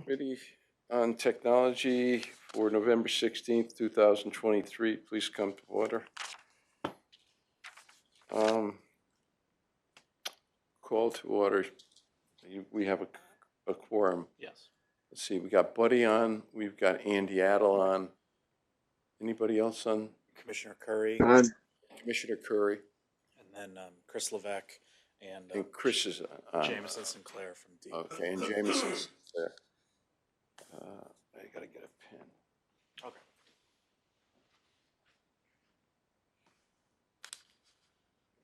Committee on Technology for November 16th, 2023. Please come to order. Call to order. We have a quorum. Yes. Let's see, we got Buddy on, we've got Andy Adel on. Anybody else on? Commissioner Curry, Commissioner Curry and then Chris Levesque and and Chris is on. Jameson Sinclair from D. Okay, and Jameson's there. I gotta get a pen. Okay.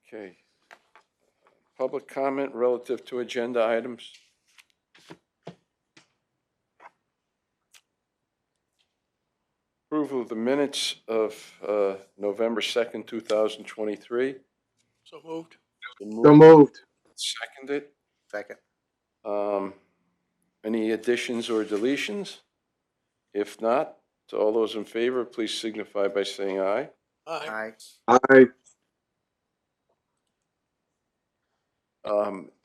Okay. Public comment relative to agenda items. Approval of the minutes of November 2nd, 2023. So moved. So moved. Seconded. Second. Any additions or deletions? If not, to all those in favor, please signify by saying aye. Aye. Aye.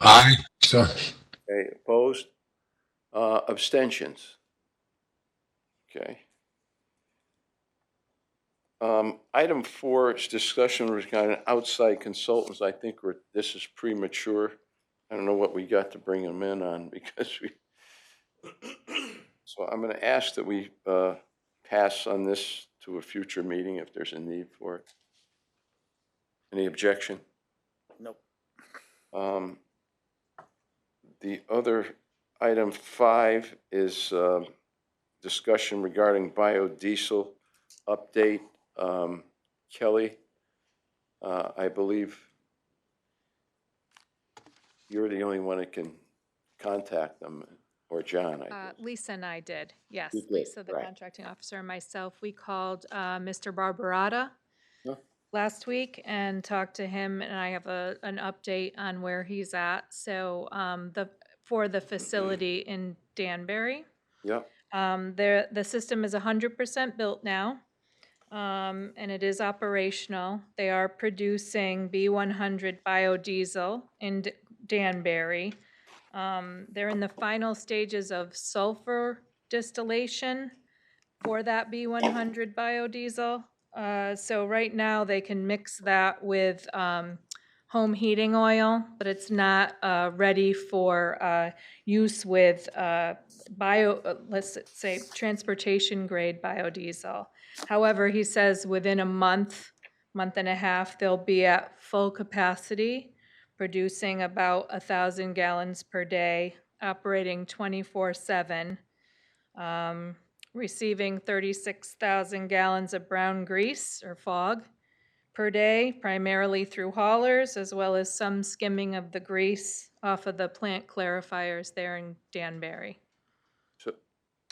Aye. Sorry. Okay, opposed? Abstentions? Okay. Item 4 is discussion regarding outside consultants. I think this is premature. I don't know what we got to bring them in on because so I'm going to ask that we pass on this to a future meeting if there's a need for it. Any objection? Nope. The other item 5 is discussion regarding biodiesel update. Kelly, I believe you're the only one that can contact them, or John, I guess. Lisa and I did, yes. You did, Lisa, the right. contracting officer, and myself, we called Mr. Barbarata Huh? last week and talked to him, and I have an update on where he's at. So for the facility in Danbury, Yep. the system is 100% built now, and it is operational. They are producing B100 biodiesel in Danbury. They're in the final stages of sulfur distillation for that B100 biodiesel. So right now they can mix that with home heating oil, but it's not ready for use with let's say transportation grade biodiesel. However, he says within a month and a half, they'll be at full capacity, producing about 1,000 gallons per day, operating 24/7, receiving 36,000 gallons of brown grease or fog per day, primarily through haulers, as well as some skimming of the grease off of the plant clarifiers there in Danbury.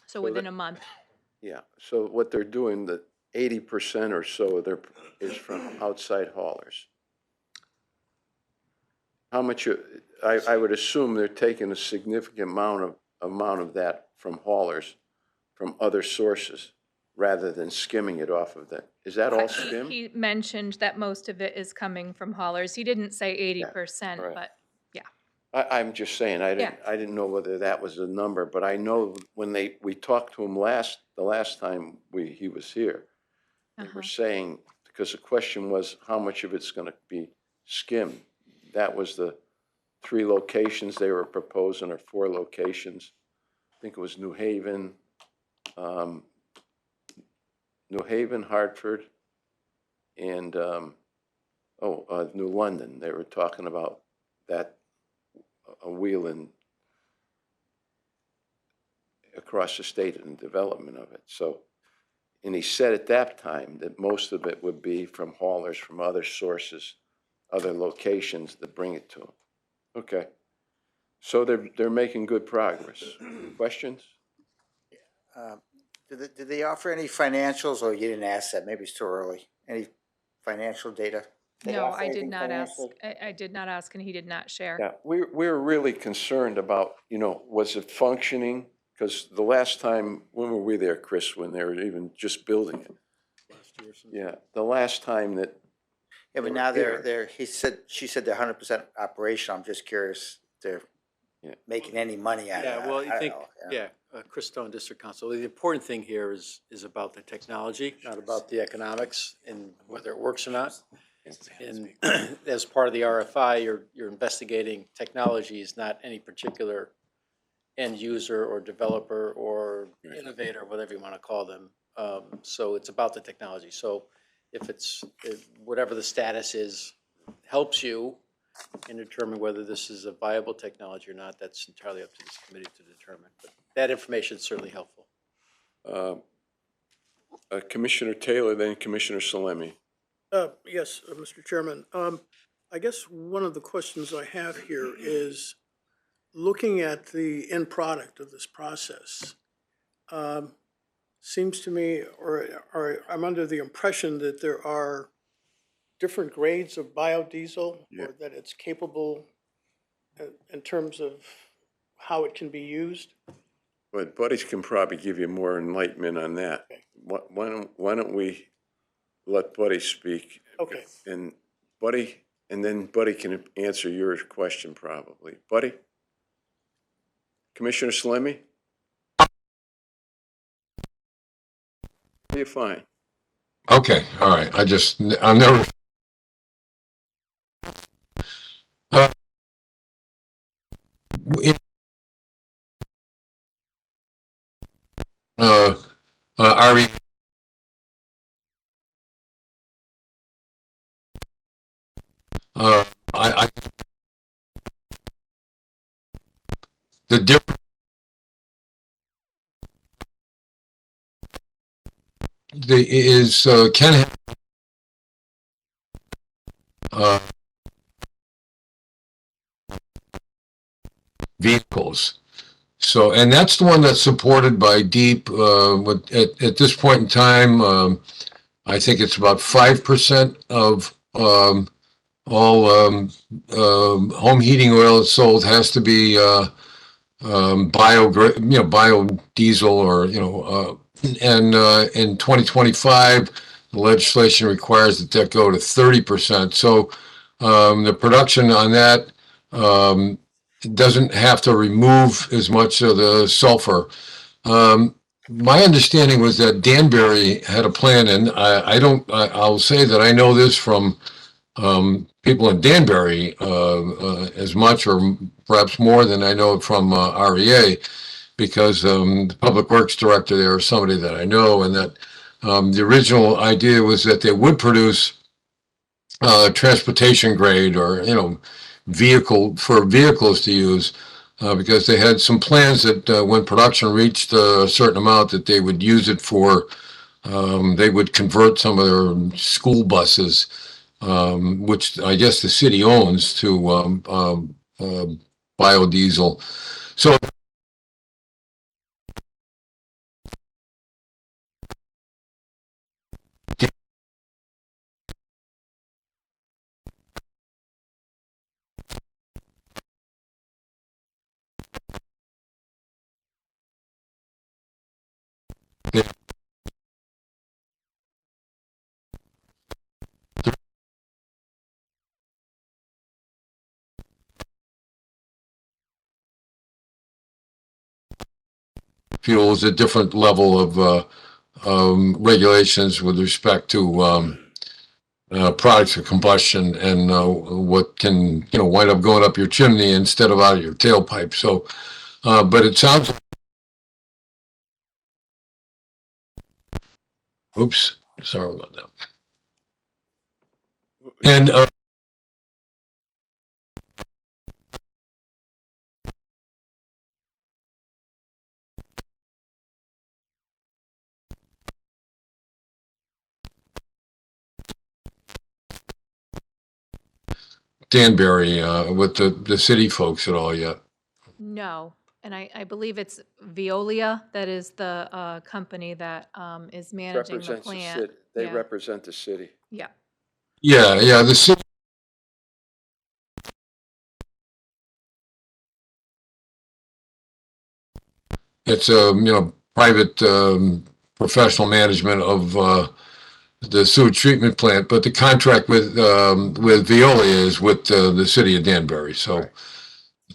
So within a month. Yeah, so what they're doing, the 80% or so is from outside haulers. How much, I would assume they're taking a significant amount of that from haulers, from other sources, rather than skimming it off of that. Is that all skim? He mentioned that most of it is coming from haulers. He didn't say 80%, right. but yeah. I'm just saying, I didn't know whether that was the number, but I know when we talked to him the last time he was here, they were saying, because the question was how much of it's going to be skimmed. That was the 3 locations they were proposing, or 4 locations. I think it was New Haven, Hartford, and New London. They were talking about that, a wheeling across the state and the development of it. So, and he said at that time that most of it would be from haulers from other sources, other locations that bring it to them. Okay. So they're making good progress. Questions? Did they offer any financials, or you didn't ask that? Maybe it's too early. Any financial data? No, I did not ask. I did not ask, and he did not share. Yeah, we're really concerned about, was it functioning? Because the last time, when were we there, Chris, when they were even just building it? Last year. Yeah, the last time that. Yeah, but now she said they're 100% operational. I'm just curious. making any money on it. Yeah, well, you I think, don't know, yeah, Chris Stone, District Council, the important thing here is about the technology, not about the economics and whether it works or not. And as part of the RFI, you're investigating technologies, not any particular end user or developer or innovator, whatever you want to call them. So it's about the technology. So if whatever the status is, helps you and determine whether this is a viable technology or not, that's entirely up to this committee to determine. But that information is certainly helpful. Commissioner Taylor, then Commissioner Salemi. Yes, Mr. Chairman. I guess one of the questions I have here is looking at the end product of this process. Seems to me, or I'm under the impression that there are different grades of biodiesel, or that it's capable in terms of how it can be used. But Buddy can probably give you more enlightenment on that. Okay. Why don't we let Buddy speak? Okay. And then Buddy can answer your question probably. Buddy? Commissioner Salemi? You're fine. Okay, all right. I'm never. Ari, I the difference. Ken vehicles. So, and that's the one that's supported by DEEP. At this point in time, I think it's about 5% of all home heating oil that's sold has to be biodiesel, or and in 2025, the legislation requires that go to 30%. So the production on that doesn't have to remove as much of the sulfur. My understanding was that Danbury had a plan, and I'll say that I know this from people in Danbury as much or perhaps more than I know from REA, because the public works director there is somebody that I know, and that the original idea was that they would produce transportation grade, or vehicles to use, because they had some plans that when production reached a certain amount, that they would use it for, they would convert some of their school buses, which I guess the city owns, to biodiesel. So fuel is a different level of regulations with respect to products of combustion, and what can wind up going up your chimney instead of out of your tailpipe. So, but it sounds. Oops, sorry about that. And Danbury with the city folks at all yet? No, and I believe it's Veolia that is the company that is managing the Represents the plant. city. They Yeah. represent the city. Yeah. Yeah, the city. It's a private professional management of the sewage treatment plant, but the contract with Veolia is with the city of Danbury. So, Right.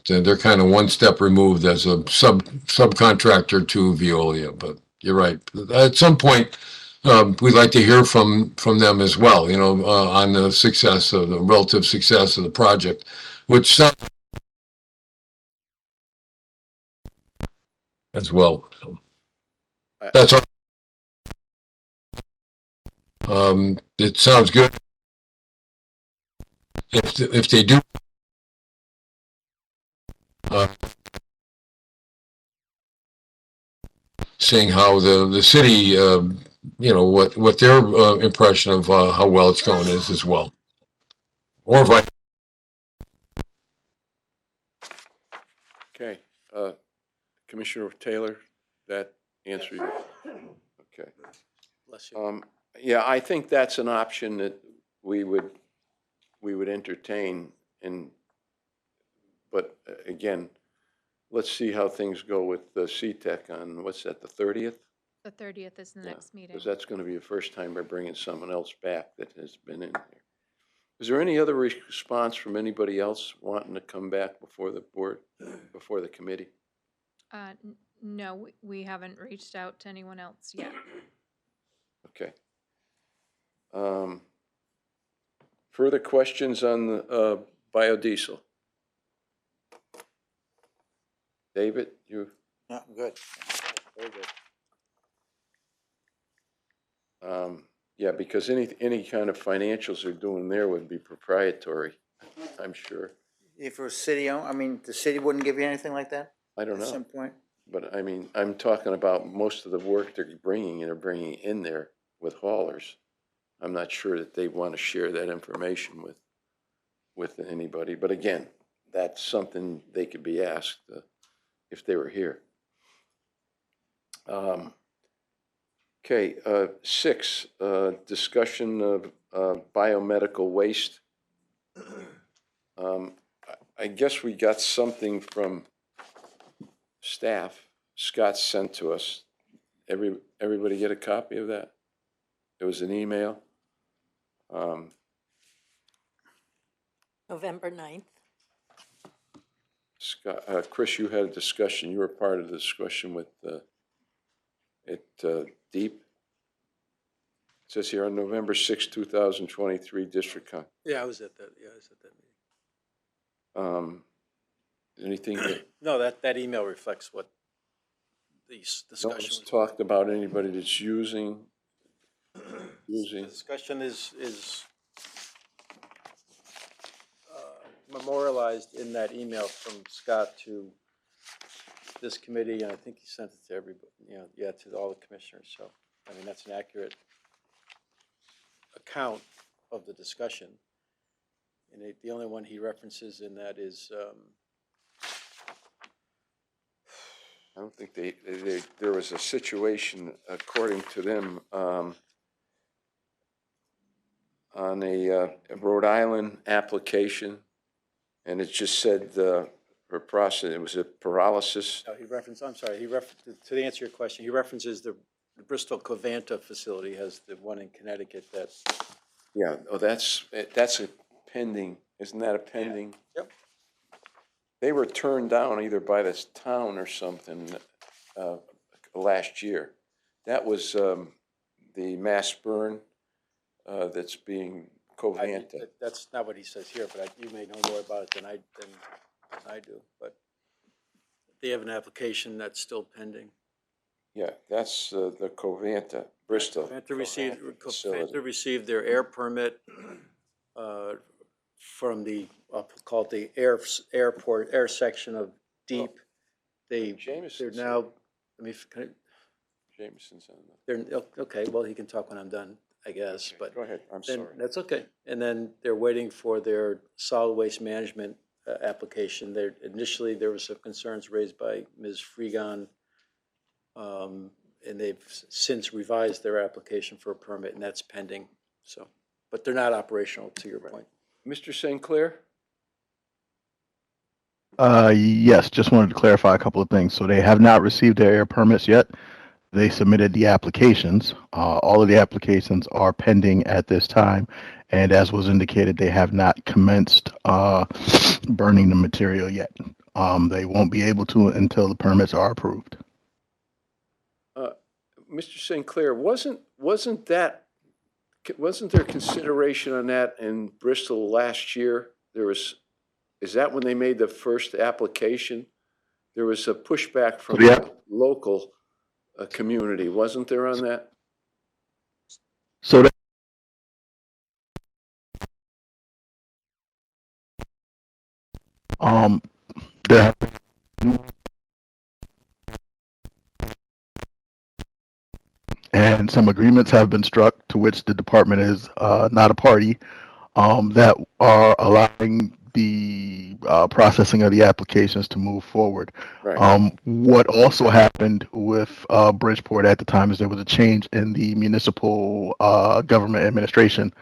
they're kind of one step removed as a subcontractor to Veolia. But you're right. At some point, we'd like to hear from them as well, on the success of the relative success of the project, which sounds as well. So that's all. It sounds good. If they do, seeing how the city, what their impression of how well it's going is as well. Or if Okay, Commissioner Taylor, that answer you? Okay. Bless you. Yeah, I think that's an option that we would entertain, but again, let's see how things go with the CTEC on, what's that, the 30th? The 30th is the next meeting. Because that's going to be the first time we're bringing someone else back that has been in there. Is there any other response from anybody else wanting to come back before the board, before the committee? No, we haven't reached out to anyone else yet. Okay. Further questions on the biodiesel? David, you? No, I'm good. Very good. Yeah, because any kind of financials they're doing there would be proprietary, I'm sure. If it was city-owned, I mean, the city wouldn't give you anything like that I don't at some know, point? but I mean, I'm talking about most of the work they're bringing in there with haulers. I'm not sure that they want to share that information with anybody, but again, that's something they could be asked if they were here. Okay, 6, discussion of biomedical waste. I guess we got something from staff. Scott sent to us. Everybody get a copy of that? It was an email. November 9th. Scott, Chris, you had a discussion. You were part of the discussion with Deep. It says here on November 6, 2023, District Con. Yeah, I was at that meeting. Anything that No, that email reflects what these no discussions. one's talked about, anybody that's using? The discussion is memorialized in that email from Scott to this committee, and I think he sent it to everybody, to all the commissioners. So, I mean, that's an accurate account of the discussion. And the only one he references in that is, I don't think there was a situation, according to them, on a Rhode Island application, and it just said for process, it was a paralysis. he referenced, I'm sorry, to answer your question, he references the Bristol Covanta facility has the one in Connecticut that. Yeah, oh, that's a pending, isn't that a pending? Yep. They were turned down either by this town or something last year. That was the mass burn that's being Covanta. That's not what he says here, but you may know more about it than I do. But they have an application that's still pending. Yeah, that's the Covanta, Bristol. Covanta received their air permit from the, I'll call it the air section of Deep. They're now, Jameson's on that. they're, okay, well, he can talk when I'm done, I guess, but. Go ahead, I'm Then, sorry. that's okay. And then they're waiting for their solid waste management application. Initially, there were some concerns raised by Ms. Freegon, and they've since revised their application for a permit, and that's pending. So, but they're not operational, to your point. Mr. St. Clair? Yes, just wanted to clarify a couple of things. So they have not received their air permits yet. They submitted the applications. All of the applications are pending at this time. And as was indicated, they have not commenced burning the material yet. They won't be able to until the permits are approved. Mr. St. Clair, wasn't there consideration on that in Bristol last year? Is that when they made the first application? There was a pushback from Yeah. the local community, wasn't there on that? So that, there and some agreements have been struck to which the department is not a party, that are allowing the processing of the applications to move forward. Right. What also happened with Bridgeport at the time is there was a change in the municipal government administration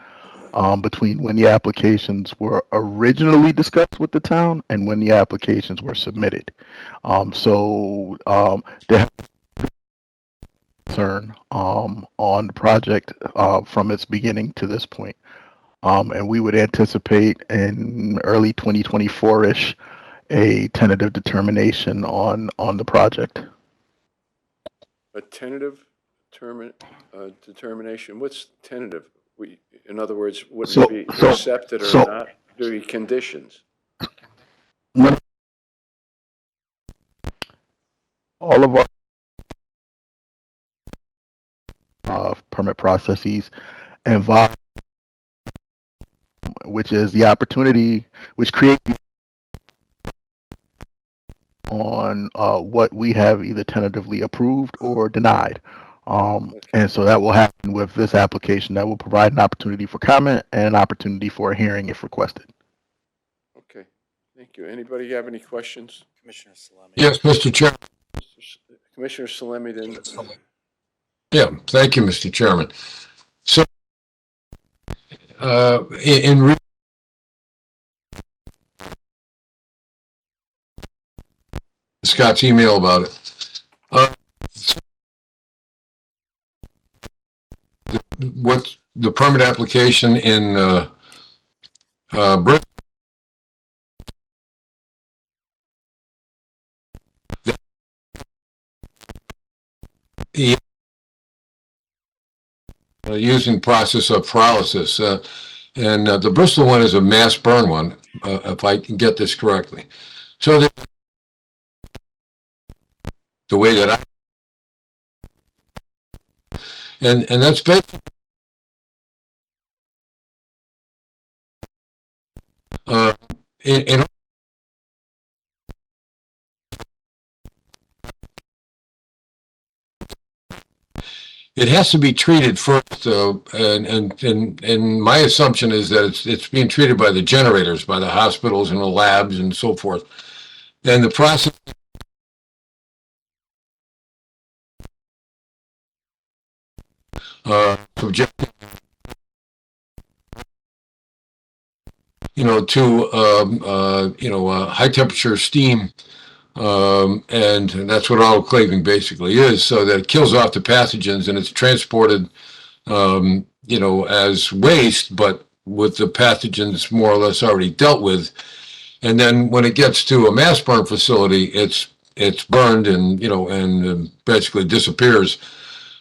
between when the applications were originally discussed with the town and when the applications were submitted. There concern on the project from its beginning to this point. And we would anticipate in early 2024-ish a tentative determination on the project. A tentative determination? What's tentative? In other words, would it be accepted or not? Do we conditions? All of our permit processes involve, which is the opportunity, which creates on what we have either tentatively approved or denied. And so that will happen with this application. That will provide an opportunity for comment and an opportunity for a hearing if requested. Okay, thank you. Anybody have any questions? Commissioner Salemi. Yes, Mr. Chairman. Commissioner Salemi, then. Yeah, thank you, Mr. Chairman. So, Scott's email about it. What the permit application in Bristol, using process of pyrolysis, and the Bristol one is a mass burn one, if I can get this correctly. So the way that and that's basically in it has to be treated first, and my assumption is that it's being treated by the generators, by the hospitals and the labs and so forth. And the process subject, to high temperature steam, and that's what autoclaving basically is, so that it kills off the pathogens and it's transported, as waste, but with the pathogens more or less already dealt with. And then when it gets to a mass burn facility, it's burned and basically disappears.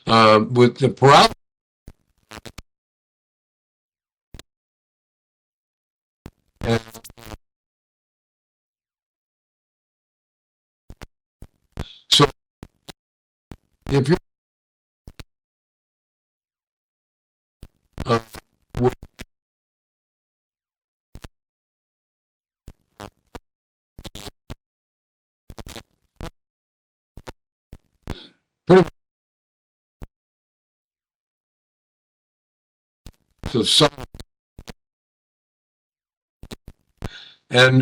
With the pyrolysis, so if you're pretty much so some, and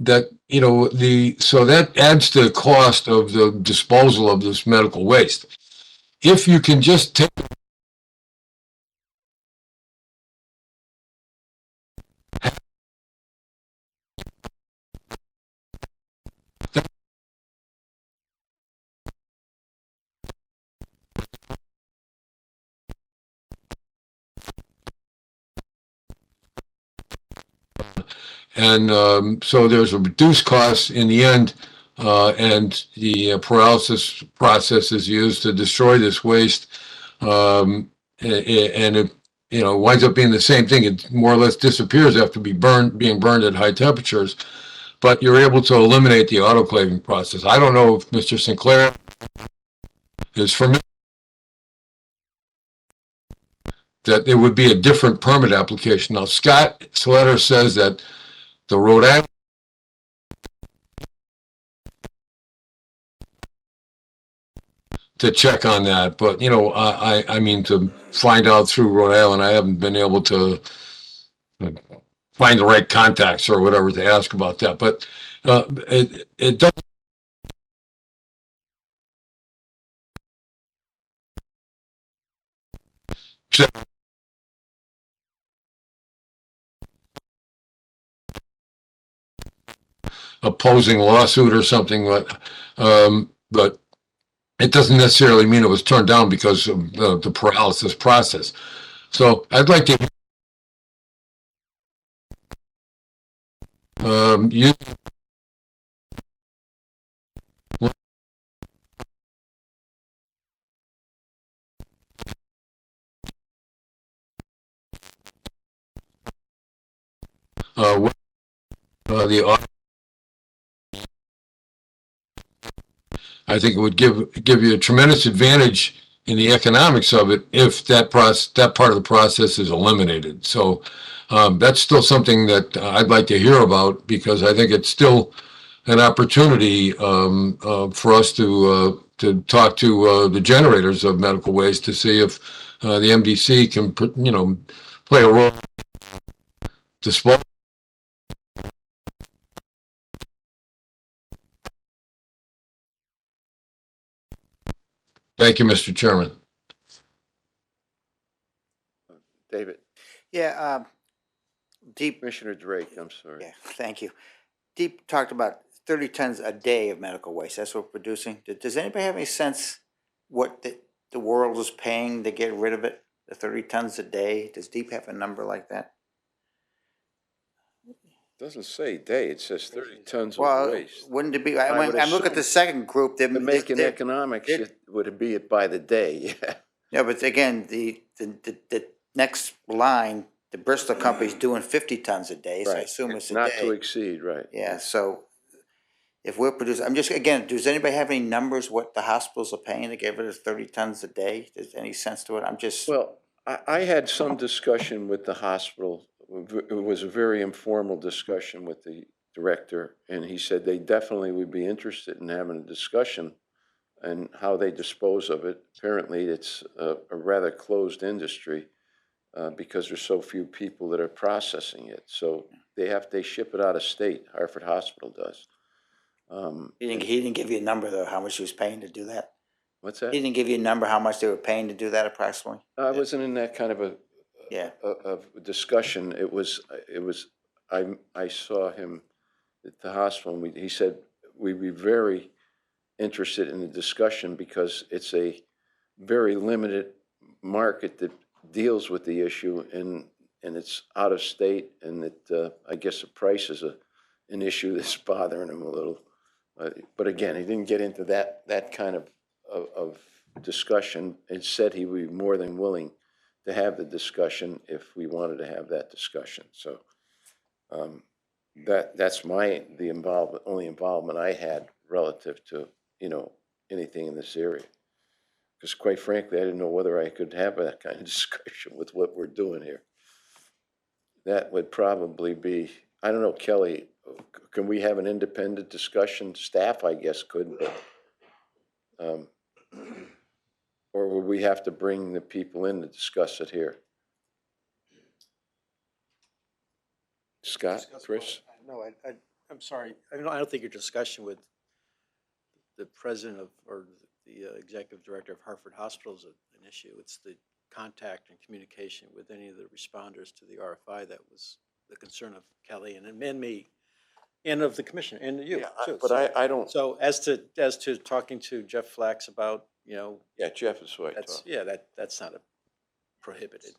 that so that adds to the cost of the disposal of this medical waste. If you can just take And so there's a reduced cost in the end, and the pyrolysis process is used to destroy this waste. And it, winds up being the same thing. It more or less disappears after being burned at high temperatures. But you're able to eliminate the autoclaving process. I don't know if Mr. Sinclair is familiar that there would be a different permit application. Now, Scott's letter says that the Rhode Island to check on that, but I mean, to find out through Rhode Island, I haven't been able to find the right contacts or whatever to ask about that. But it does. Opposing lawsuit or something, but it doesn't necessarily mean it was turned down because of the pyrolysis process. So I'd like to you the I think it would give you a tremendous advantage in the economics of it if that part of the process is eliminated. So that's still something that I'd like to hear about, because I think it's still an opportunity for us to talk to the generators of medical waste to see if the MDC can play a role dispose. Thank you, Mr. Chairman. David, Yeah, Deep, Commissioner Drake, I'm sorry. yeah, thank you. Deep talked about 30 tons a day of medical waste. That's what we're producing. Does anybody have any sense what the world is paying to get rid of it? The 30 tons a day? Does Deep have a number like that? Doesn't say day, it says 30 tons of Well, waste. wouldn't it be, I I would look at the assume second group. To make an they're- economics, it- it would be it by the day, yeah. Yeah, but again, the next line, the Bristol company's doing 50 tons a day, so I Right. assume it's a Not day. to exceed, right. Yeah, so if we're producing, I'm just, again, does anybody have any numbers what the hospitals are paying to get rid of 30 tons a day? Does any sense to it? I'm just, Well, I had some discussion with the hospital. It was a very informal discussion with the director, and he said they definitely would be interested in having a discussion and how they dispose of it. Apparently, it's a rather closed industry because there's so few people that are processing it. So they ship it out of state. Hartford Hospital does. he didn't give you a number though, how much he was paying to do that? What's He that? didn't give you a number, how much they were paying to do that approximately? I wasn't in that kind of Yeah, of discussion. It was, I saw him at the hospital, and he said, we'd be very interested in the discussion because it's a very limited market that deals with the issue, and it's out of state, and that, I guess the price is an issue that's bothering him a little. But again, he didn't get into that kind of discussion, and said he would be more than willing to have the discussion if we wanted to have that discussion. So that's the only involvement I had relative to, anything in this area. Because quite frankly, I didn't know whether I could have that kind of discussion with what we're doing here. That would probably be, I don't know, Kelly, can we have an independent discussion? Staff, I guess, could, but, or would we have to bring the people in to discuss it here? Scott, Chris? No, I'm sorry. I don't think your discussion with the president or the executive director of Hartford Hospital is an issue. It's the contact and communication with any of the responders to the RFI that was the concern of Kelly and me, and of the commissioner, and you too. But I don't, So as to talking to Jeff Flax about, yeah, Jeff is who I talked. that's not a prohibited.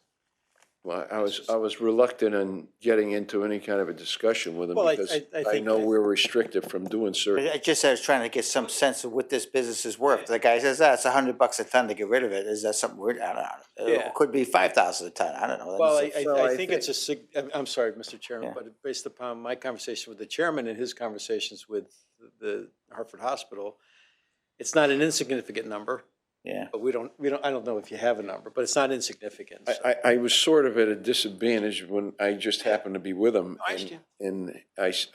Well, I was reluctant in getting into any kind of a discussion with him Well, because I I think know that- we're restricted from doing certain. I was trying to get some sense of what this business is worth. The guy says, it's $100 a ton to get rid of it. Is that something weird? I don't know. Yeah. It could be 5,000 a ton. I don't know. Well, So I I think it's a I'm sorry, Mr. Chairman, Yeah. but based upon my conversation with the chairman and his conversations with the Hartford Hospital, it's not an insignificant number, Yeah. but I don't know if you have a number, but it's not insignificant. so. I was sort of at a disadvantage when I just happened to be with him. I understand. And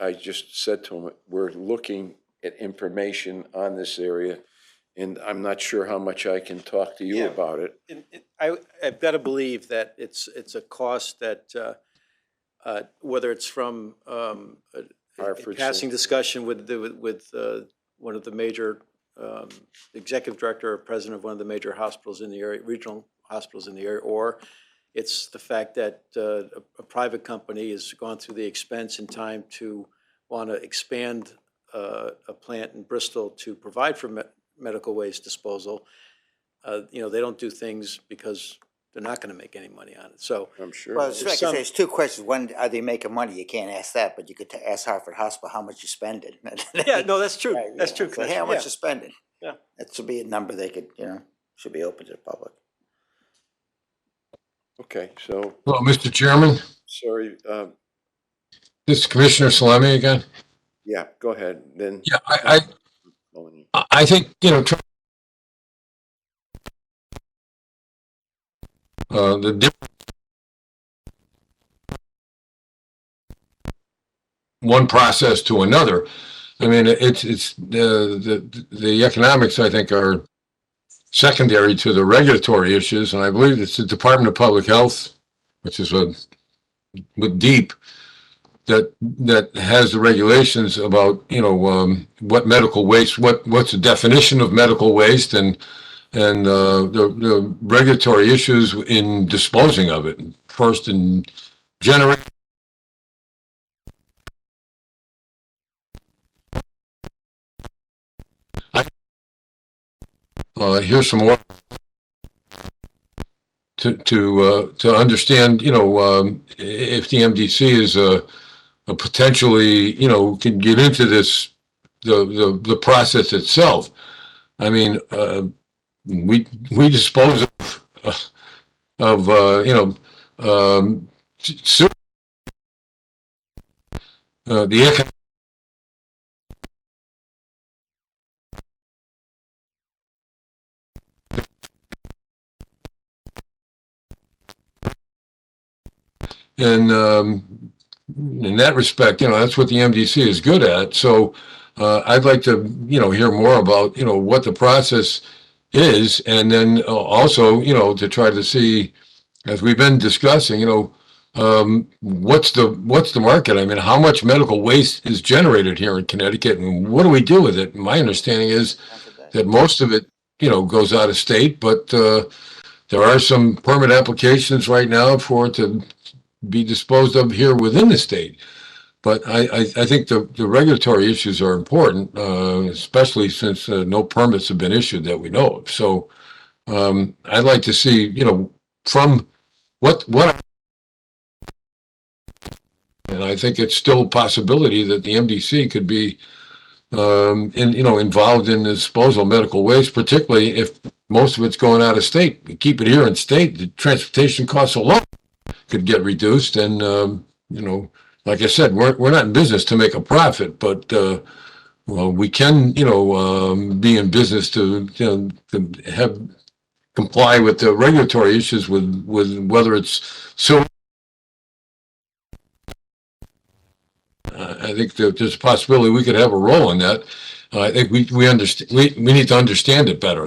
I just said to him, we're looking at information on this area, and I'm not sure how much I can talk to you Yeah. about it. I've got to believe that it's a cost that, whether it's from a Hartford passing City. discussion with one of the major, executive director or president of one of the major hospitals in the area, regional hospitals in the area, or it's the fact that a private company has gone through the expense and time to want to expand a plant in Bristol to provide for medical waste disposal. They don't do things because they're not going to make any money on it. So, I'm sure. Well, it's like I some- say, it's two questions. One, are they making money? You can't ask that, but you could ask Hartford Hospital how much you spending. yeah, no, that's true. Right, That's yeah. true. So, hey, how much Yeah. you spending? Yeah. That should be a number they could, should be open to the public. Okay, so, Well, Mr. Chairman, sorry, this is Commissioner Salemi again. yeah, go ahead, then. Yeah, I think, the difference one process to another. I mean, it's the economics, I think, are secondary to the regulatory issues, and I believe it's the Department of Public Health, which is with DEEP, that has the regulations about, what medical waste, what's the definition of medical waste, and the regulatory issues in disposing of it. First, in generate. Here's some more to understand, if the MDC is a potentially, can get into this, the process itself. I mean, we dispose of the and in that respect, that's what the MDC is good at. So I'd like to, hear more about, what the process is, and then also, to try to see, as we've been discussing, what's the market? I mean, how much medical waste is generated here in Connecticut, and what do we do with it? My understanding is that most of it, goes out of state, but there are some permit applications right now for it to be disposed of here within the state. But I think the regulatory issues are important, especially since no permits have been issued that we know of. So I'd like to see, from what, and I think it's still a possibility that the MDC could be, involved in the disposal of medical waste, particularly if most of it's going out of state. We keep it here in state, the transportation costs alone could get reduced. And, like I said, we're not in business to make a profit, but, well, we can, be in business to have comply with the regulatory issues with whether it's so. I think that there's a possibility we could have a role in that. I think we understand, we need to understand it better.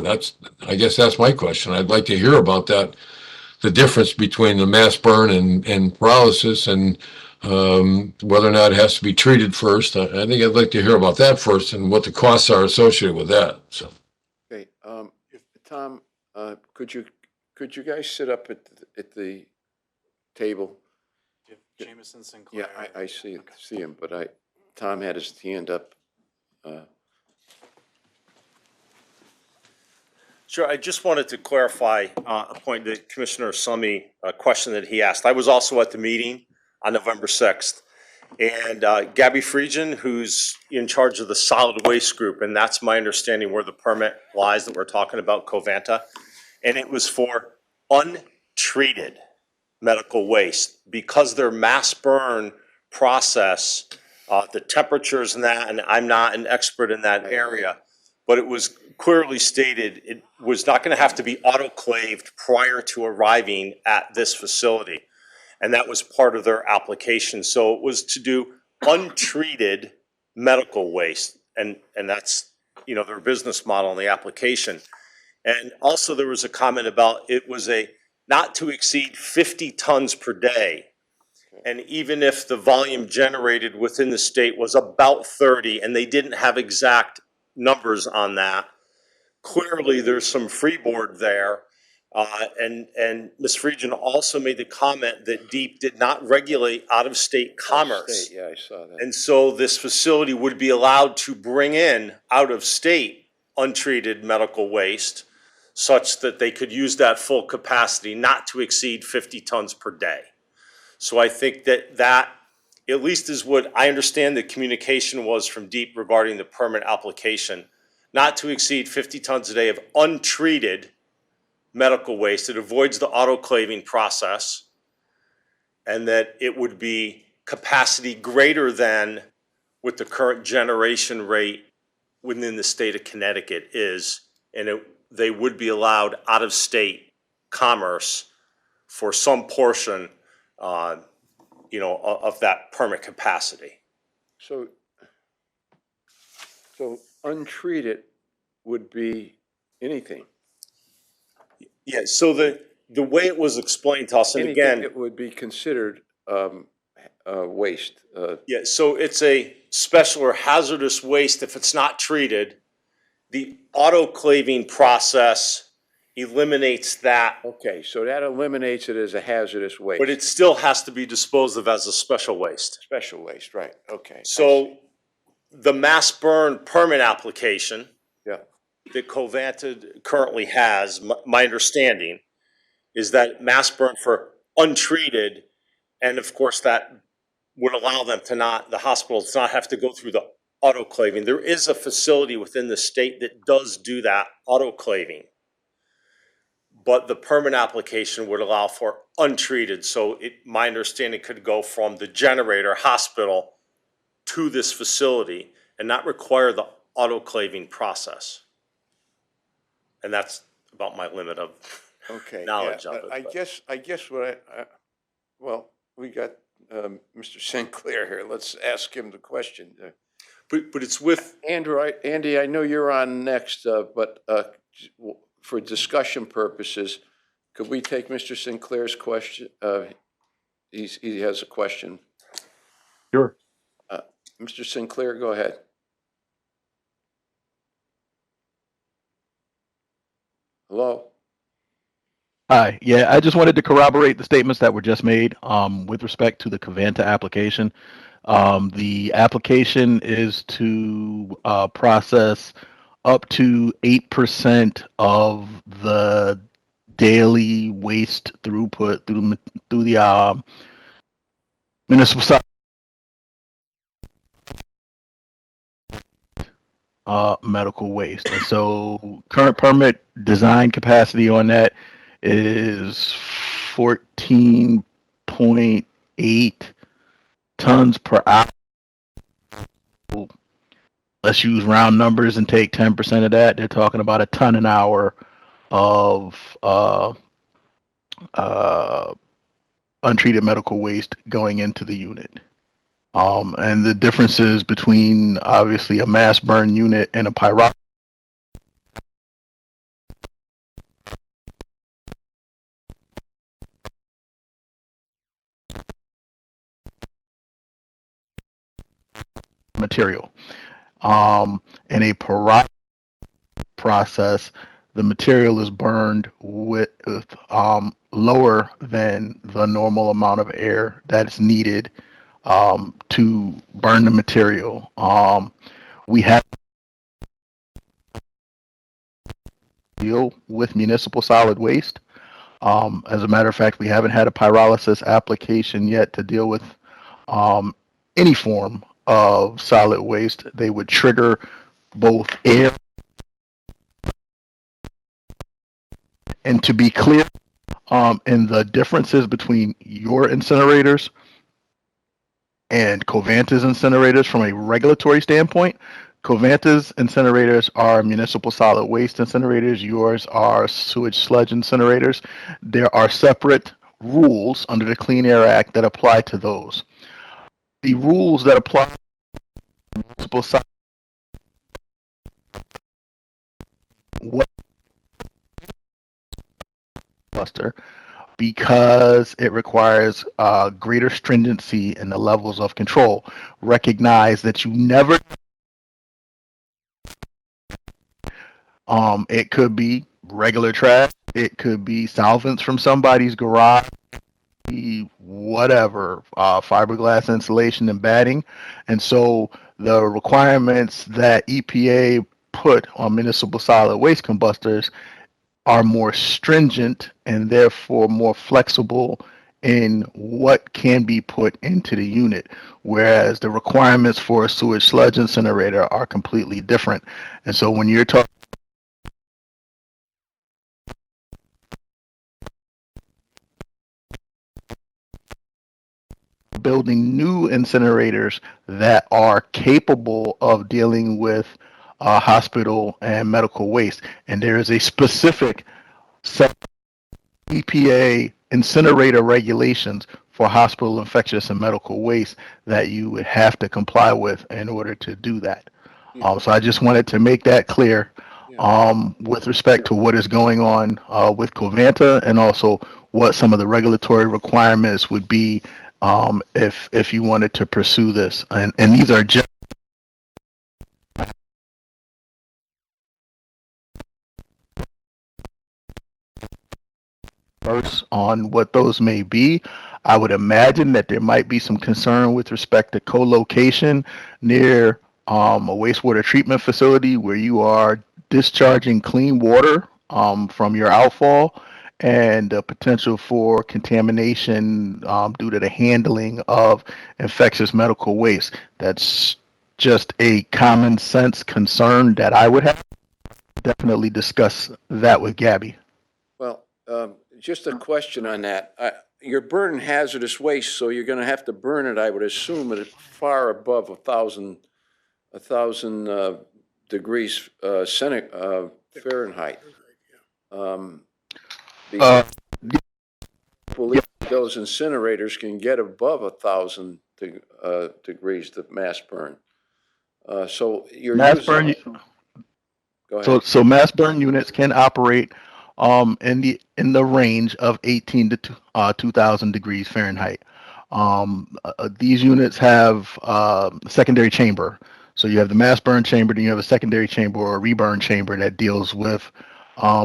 I guess that's my question. I'd like to hear about that, the difference between the mass burn and paralysis, and whether or not it has to be treated first. I think I'd like to hear about that first and what the costs are associated with that. So, Okay, Tom, could you guys sit up at the table? Jameson Sinclair. Yeah, I see him, but Tom had his hand up. Sure, I just wanted to clarify a point that Commissioner Summy, a question that he asked. I was also at the meeting on November 6th. And Gabby Friedgen, who's in charge of the solid waste group, and that's my understanding where the permit lies that we're talking about, Covanta. And it was for untreated medical waste. Because their mass burn process, the temperatures and that, and I'm not an expert in that area, but it was clearly stated it was not going to have to be autoclaved prior to arriving at this facility. And that was part of their application. So it was to do untreated medical waste. And that's, you know, their business model in the application. And also there was a comment about it was a not to exceed 50 tons per day. And even if the volume generated within the state was about 30, and they didn't have exact numbers on that, clearly there's some freeboard there. And Ms. Friedgen also made the comment that DEEP did not regulate out-of-state commerce. Yeah, I saw that. And so this facility would be allowed to bring in out-of-state untreated medical waste such that they could use that full capacity not to exceed 50 tons per day. So I think that at least is what I understand the communication was from DEEP regarding the permit application, not to exceed 50 tons a day of untreated medical waste. It avoids the autoclaving process, and that it would be capacity greater than what the current generation rate within the state of Connecticut is, and they would be allowed out-of-state commerce for some portion, you know, of that permit capacity. So untreated would be anything. Yeah, so the way it was explained to us, and Anything again, that would be considered waste. yeah, so it's a special or hazardous waste if it's not treated. The autoclaving process eliminates that, Okay, so that eliminates it as a hazardous waste. but it still has to be disposed of as a special waste. Special waste, right, okay. I see. So the mass burn permit application Yeah, that Covanta currently has, my understanding, is that mass burn for untreated, and of course that would allow them to not, the hospital does not have to go through the autoclaving. There is a facility within the state that does do that autoclaving. But the permit application would allow for untreated, so my understanding could go from the generator hospital to this facility and not require the autoclaving process. And that's about my limit of okay. knowledge yeah, of it. I but- guess what well, we got Mr. Sinclair here. Let's ask him the question. But it's with, Andy, I know you're on next, but for discussion purposes, could we take Mr. Sinclair's question? He has a question. Sure. Mr. Sinclair, go ahead. Hello? Hi. Yeah, I just wanted to corroborate the statements that were just made with respect to the Covanta application. The application is to process up to 8% of the daily waste throughput through the municipal side. Medical waste. And so current permit design capacity on that is 14.8 tons per hour. Let's use round numbers and take 10% of that. They're talking about a ton an hour of untreated medical waste going into the unit. And the differences between obviously a mass burn unit and a pyro. Material. In a pyro process, the material is burned with lower than the normal amount of air that is needed to burn the material. We have deal with municipal solid waste. As a matter of fact, we haven't had a pyrolysis application yet to deal with any form of solid waste. They would trigger both air and, to be clear, in the differences between your incinerators and Covanta's incinerators from a regulatory standpoint. Covanta's incinerators are municipal solid waste incinerators. Yours are sewage sludge incinerators. There are separate rules under the Clean Air Act that apply to those. The rules that apply to municipal solid waste cluster, because it requires greater stringency in the levels of control. Recognize that you never it could be regular trash, it could be solvents from somebody's garage, whatever, fiberglass insulation and batting. And so the requirements that EPA put on municipal solid waste combustors are more stringent and therefore more flexible in what can be put into the unit, whereas the requirements for a sewage sludge incinerator are completely different. And so when you're talking building new incinerators that are inapable of dealing with hospital and medical waste, and there is a specific set of EPA incinerator regulations for hospital infectious and medical waste that you would have to comply with in order to do that. So I just wanted to make that clear with respect to what is going on with Covanta, and also what some of the regulatory requirements would be if you wanted to pursue this. And these are just first on what those may be. I would imagine that there might be some concern with respect to co-location near a wastewater treatment facility where you are discharging clean water from your outfall, and the potential for contamination due to the handling of infectious medical waste. That's just a common sense concern that I would have. Definitely discuss that with Gabby. Well, just a question on that. You're burning hazardous waste, so you're gonna have to burn it, I would assume, at far above 1,000 degrees Fahrenheit. Because I believe those incinerators can get above 1,000 degrees to mass burn. So you're Mass burn. Go ahead. So mass burn units can operate in the range of 18 to 2,000 degrees Fahrenheit. These units have a secondary chamber. So you have the mass burn chamber, then you have a secondary chamber or a reburn chamber that deals with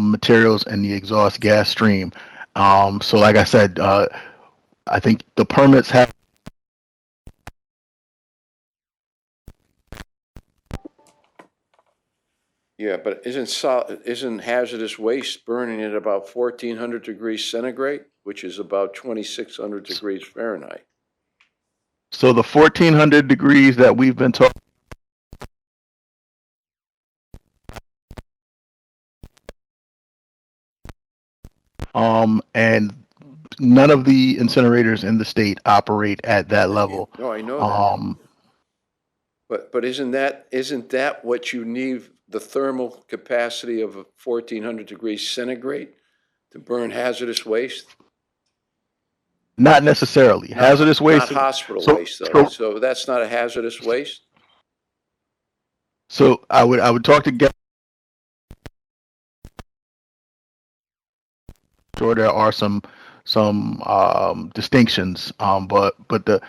materials in the exhaust gas stream. So like I said, I think the permits have Yeah, but isn't hazardous waste burning at about 1,400 degrees centigrade, which is about 2,600 degrees Fahrenheit? so the 1,400 degrees that we've been talking. And none of the incinerators in the state operate at that level. No, I know that. But isn't that what you need, the thermal capacity of 1,400 degrees centigrade to burn hazardous waste? Not necessarily. Hazardous waste. Not hospital waste, though. So that's not a hazardous waste? So I would talk to Gabby. Sure, there are some distinctions, but the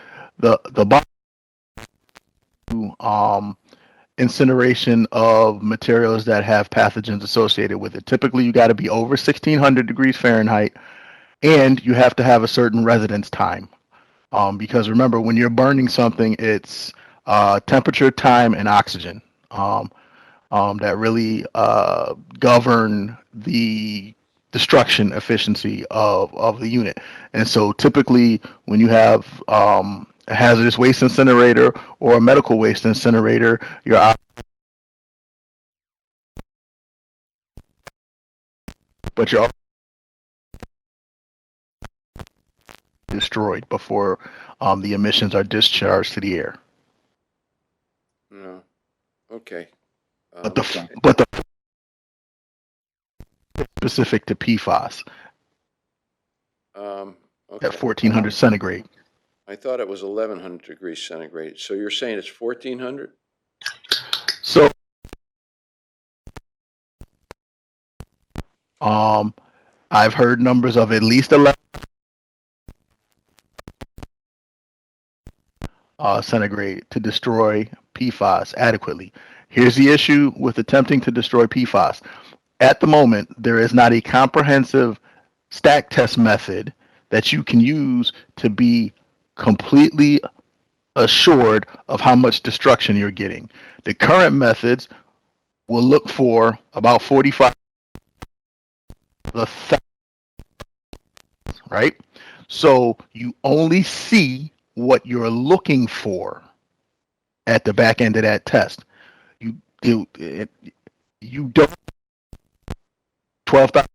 incineration of materials that have pathogens associated with it. Typically, you got to be over 1,600 degrees Fahrenheit, and you have to have a certain residence time. Because remember, when you're burning something, it's temperature, time, and oxygen. that really govern the destruction efficiency of the unit. And so typically when you have a hazardous waste incinerator or a medical waste incinerator, you're out, but you're destroyed before the emissions are discharged to the air. No, okay. But the specific to PFAS Okay. at 1400 centigrade. I thought it was 1100 degrees centigrade. So you're saying it's 1400? So I've heard numbers of at least 11 centigrade to destroy PFAS adequately. Here's the issue with attempting to destroy PFAS. At the moment, there is not a comprehensive stack test method that you can use to be completely assured of how much destruction you're getting. The current methods will look for about 45, right? So you only see what you're looking for at the back end of that test. You don't 12,000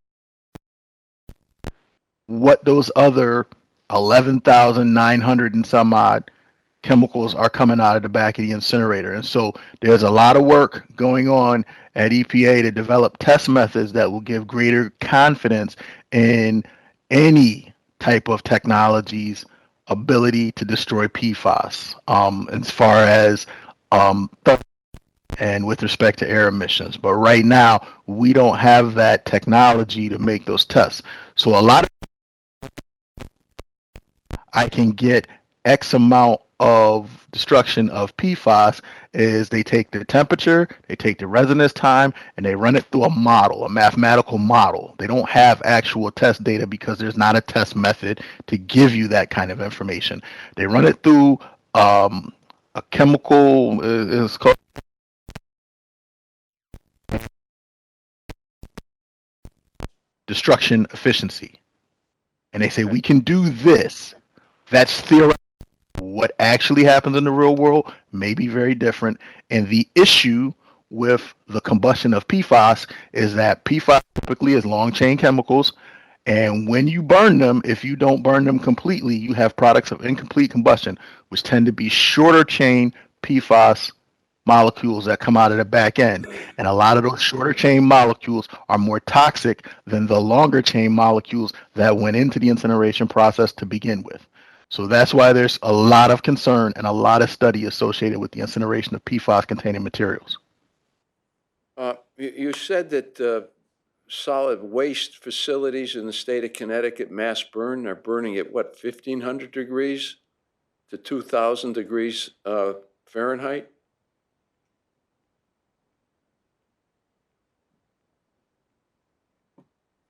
what those other 11,900 and some odd chemicals are coming out of the back of the incinerator. And so there's a lot of work going on at EPA to develop test methods that will give greater confidence in any type of technology's ability to destroy PFAS, as far as and with respect to air emissions. But right now, we don't have that technology to make those tests. So a lot of I can get X amount of destruction of PFAS is they take the temperature, they take the residence time, and they run it through a model, a mathematical model. They don't have actual test data because there's not a test method to give you that kind of information. They run it through a chemical, it's called destruction efficiency. And they say, we can do this. That's theoretical. What actually happens in the real world may be very different. And the issue with the combustion of PFAS is that PFAS typically is long chain chemicals. And when you burn them, if you don't burn them completely, you have products of incomplete combustion, which tend to be shorter chain PFAS molecules that come out of the back end. And a lot of those shorter chain molecules are more toxic than the longer chain molecules that went into the incineration process to begin with. So that's why there's a lot of concern and a lot of study associated with the incineration of PFAS containing materials. You said that solid waste facilities in the state of Connecticut, mass burn, are burning at what, 1,500 degrees to 2,000 degrees Fahrenheit?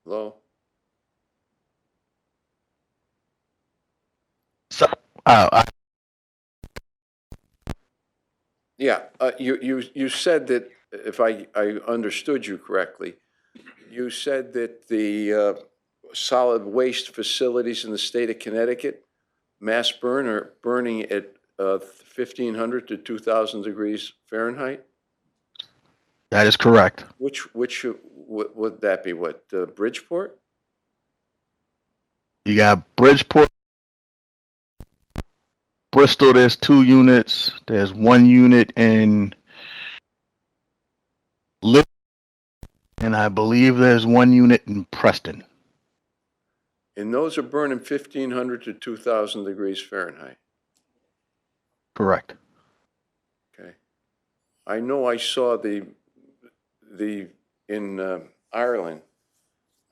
Hello? So, Yeah, you said that, if I understood you correctly, you said that the solid waste facilities in the state of Connecticut, mass burn, are burning at 1,500 to 2,000 degrees Fahrenheit? that is correct. Which would that be? What, Bridgeport? You got Bridgeport, Bristol, there's 2 units. There's 1 unit in Liv, and I believe there's 1 unit in Preston. And those are burning 1,500 to 2,000 degrees Fahrenheit. Correct. Okay. I know I saw the in Ireland,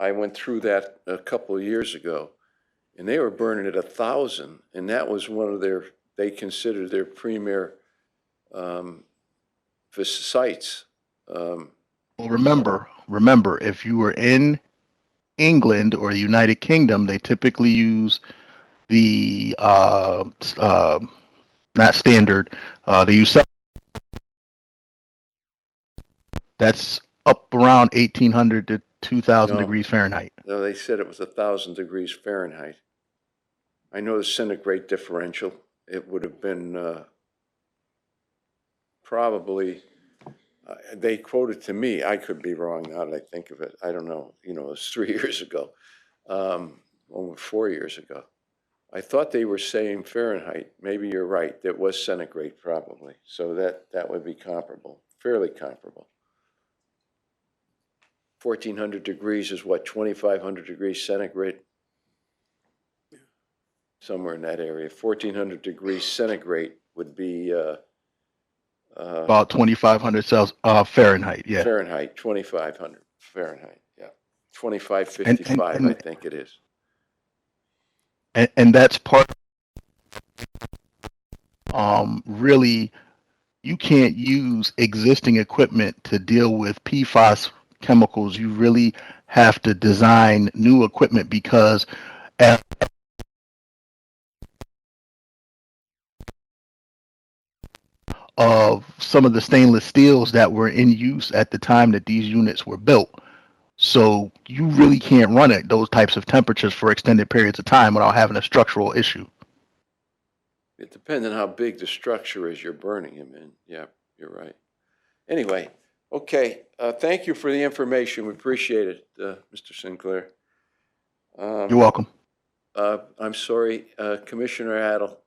I went through that a couple of years ago, and they were burning at 1,000, and that was one of their, they considered their premier sites. Well, remember, if you were in England or the United Kingdom, they typically use the not standard. They use That's up around 1800 to 2000 No. degrees Fahrenheit. No, they said it was 1,000 degrees Fahrenheit. I know the centigrade differential. It would have been probably, they quoted to me, I could be wrong now that I think of it. I don't know, you know, it was 3 years ago, almost 4 years ago. I thought they were saying Fahrenheit. Maybe you're right. It was centigrade probably. So that would be comparable, fairly comparable. 1,400 degrees is what, 2,500 degrees centigrade? Somewhere in that area. 1,400 degrees centigrade would be About 2500 Fahrenheit. Yeah. Fahrenheit, 2,500 Fahrenheit, yeah. 2,555, I think it is. And that's part, really, you can't use existing equipment to deal with PFAS chemicals. You really have to design new equipment because of some of the stainless steels that were in use at the time that these units were built. So you really can't run at those types of temperatures for extended periods of time without having a structural issue. It depends on how big the structure is you're burning them in. Yeah, you're right. Anyway, okay, thank you for the information. We appreciate it, Mr. Sinclair. You're welcome. I'm sorry, Commissioner Adel.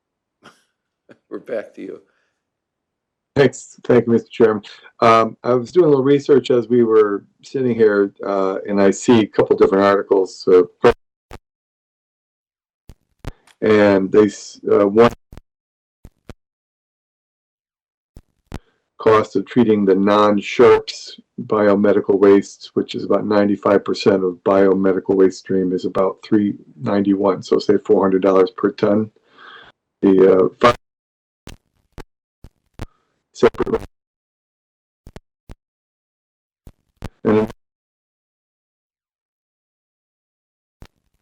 We're back to you. Thanks. Thank you, Mr. Chairman. I was doing a little research as we were sitting here, and I see a couple different articles. And they one cost of treating the non-SHRPs biomedical waste, which is about 95% of biomedical waste stream, is about $391. So say $400 per ton. The separate and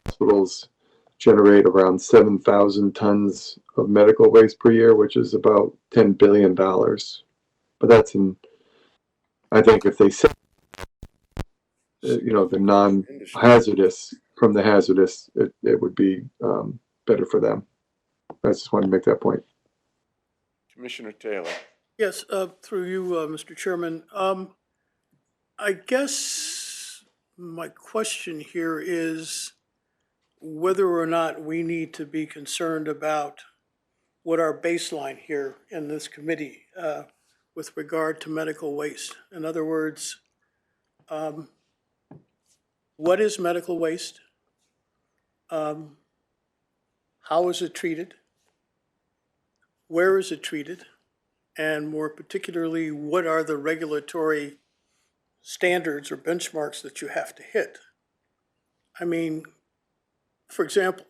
hospitals generate around 7,000 tons of medical waste per year, which is about $10 billion. But that's I think if they set, the non-hazardous from the hazardous, it would be better for them. I just wanted to make that point. Commissioner Taylor. Yes, through you, Mr. Chairman. I guess my question here is whether or not we need to be concerned about what our baseline here in this committee with regard to medical waste. In other words, what is medical waste? How is it treated? Where is it treated? And more particularly, what are the regulatory standards or benchmarks that you have to hit? I mean, for example,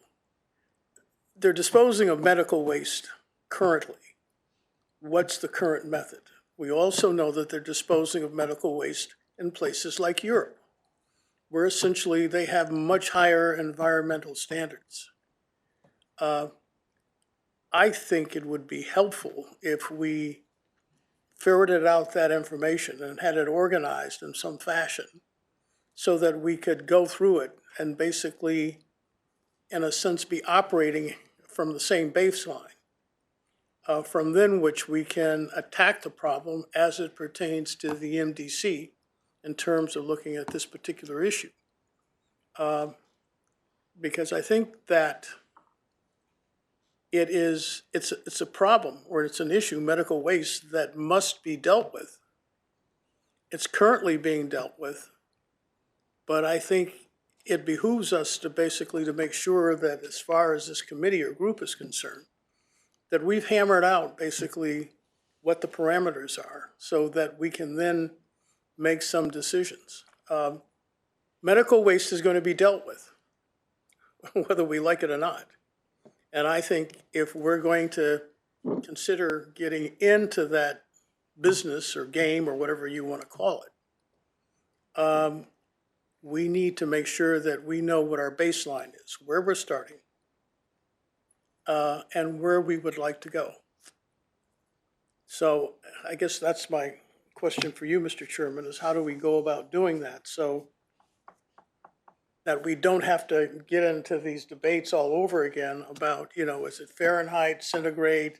they're disposing of medical waste currently. What's the current method? We also know that they're disposing of medical waste in places like Europe, where essentially they have much higher environmental standards. I think it would be helpful if we ferreted out that information and had it organized in some fashion so that we could go through it and basically, in a sense, be operating from the same baseline, from then which we can attack the problem as it pertains to the MDC in terms of looking at this particular issue. Because I think that it's a problem, or it's an issue, medical waste, that must be dealt with. It's currently being dealt with, but I think it behooves us to make sure that as far as this committee or group is concerned, that we've hammered out basically what the parameters are so that we can then make some decisions. Medical waste is going to be dealt with, whether we like it or not. And I think if we're going to consider getting into that business or game or whatever you want to call it, we need to make sure that we know what our baseline is, where we're starting, and where we would like to go. So I guess that's my question for you, Mr. Chairman, is how do we go about doing that? So that we don't have to get into these debates all over again about, is it Fahrenheit, centigrade?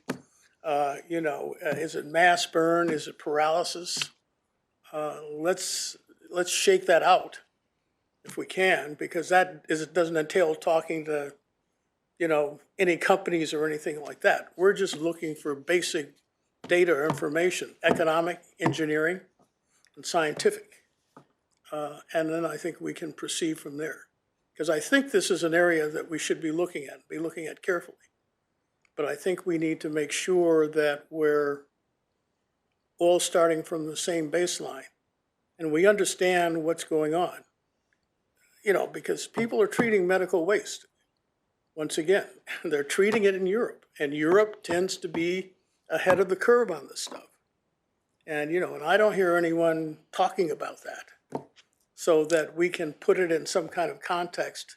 Is it mass burn? Is it paralysis? Let's shake that out if we can, because it doesn't entail talking to, any companies or anything like that. We're just looking for basic data or information, economic, engineering, and scientific. And then I think we can proceed from there. Because I think this is an area that we should be looking at carefully. But I think we need to make sure that we're all starting from the same baseline and we understand what's going on. Because people are treating medical waste. Once again, they're treating it in Europe, and Europe tends to be ahead of the curve on this stuff. And, and I don't hear anyone talking about that so that we can put it in some kind of context